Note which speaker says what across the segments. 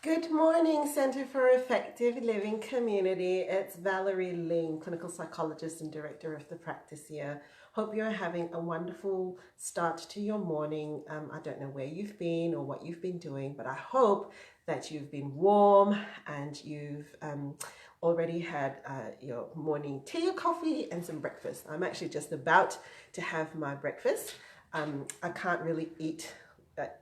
Speaker 1: Good morning, Center for Effective Living Community. It's Valerie Ling, clinical psychologist and director of the practice here. Hope you're having a wonderful start to your morning. I don't know where you've been or what you've been doing, but I hope that you've been warm and you've already had your morning tea or coffee and some breakfast. I'm actually just about to have my breakfast. I can't really eat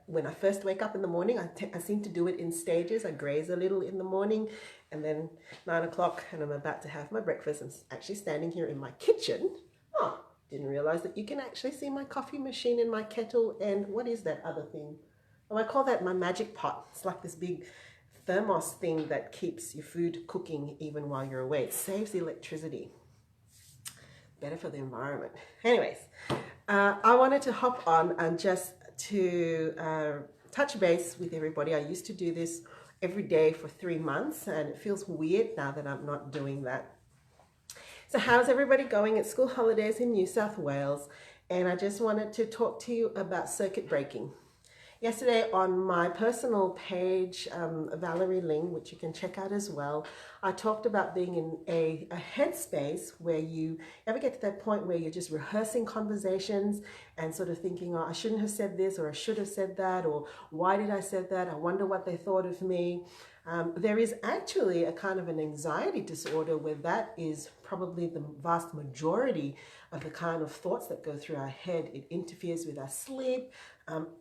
Speaker 1: when I first wake up in the morning. I seem to do it in stages. I graze a little in the morning, and then 9 o'clock, and I'm about to have my breakfast. I'm actually standing here in my kitchen. Oh, didn't realize that you can actually see my coffee machine and my kettle. And what is that other thing? Oh, I call that my magic pot. It's like this big thermos thing that keeps your food cooking even while you're away. It saves electricity. Better for the environment. Anyways, I wanted to hop on and just to touch base with everybody. I used to do this every day for 3 months, and it feels weird now that I'm not doing that. So how's everybody going at school holidays in New South Wales? And I just wanted to talk to you about circuit breaking. Yesterday on my personal page, Valerie Ling, which you can check out as well, I talked about being in a headspace where you ever get to that point where you're just rehearsing conversations and sort of thinking, oh, I shouldn't have said this, or I should have said that, or why did I say that? I wonder what they thought of me. There is actually a kind of an anxiety disorder where that is probably the vast majority of the kind of thoughts that go through our head. It interferes with our sleep.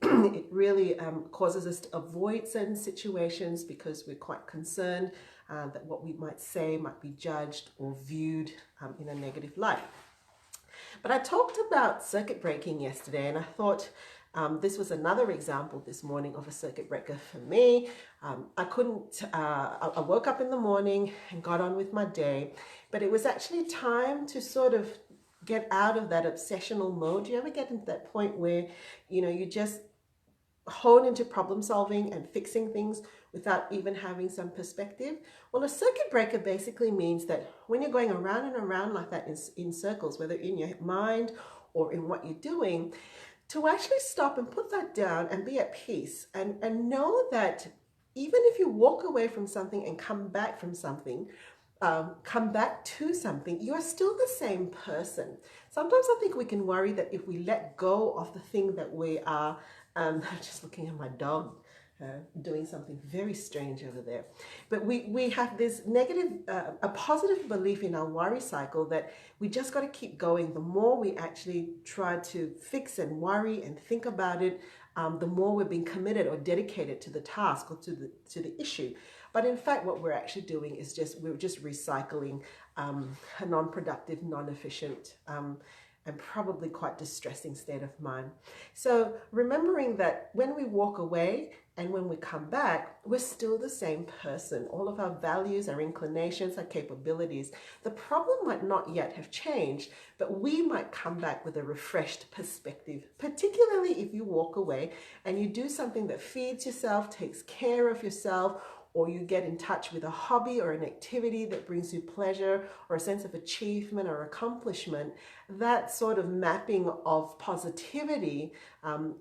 Speaker 1: It really causes us to avoid certain situations because we're quite concerned that what we might say might be judged or viewed in a negative light. But I talked about circuit breaking yesterday, and I thought this was another example this morning of a circuit breaker for me. I woke up in the morning and got on with my day, but it was actually time to sort of get out of that obsessional mode. Do you ever get into that point where, you just hone into problem solving and fixing things without even having some perspective? Well, a circuit breaker basically means that when you're going around and around like that in circles, whether in your mind or in what you're doing, to actually stop and put that down and be at peace and know that even if you walk away from something and come back from something, come back to something, you are still the same person. Sometimes I think we can worry that if we let go of the thing that we are, just looking at my dog doing something very strange over there. But we have this negative, a positive belief in our worry cycle that we just got to keep going. The more we actually try to fix and worry and think about it, the more we're being committed or dedicated to the task or to the issue. But in fact, what we're actually doing is we're just recycling a non-productive, non-efficient, and probably quite distressing state of mind. So remembering that when we walk away and when we come back, we're still the same person. All of our values, our inclinations, our capabilities. The problem might not yet have changed, but we might come back with a refreshed perspective, particularly if you walk away and you do something that feeds yourself, takes care of yourself, or you get in touch with a hobby or an activity that brings you pleasure or a sense of achievement or accomplishment. That sort of mapping of positivity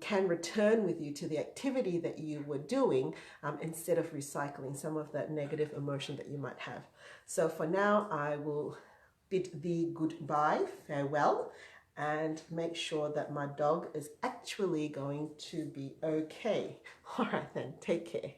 Speaker 1: can return with you to the activity that you were doing instead of recycling some of that negative emotion that you might have. So for now, I will bid thee goodbye, farewell, and make sure that my dog is actually going to be okay. All right then, take care.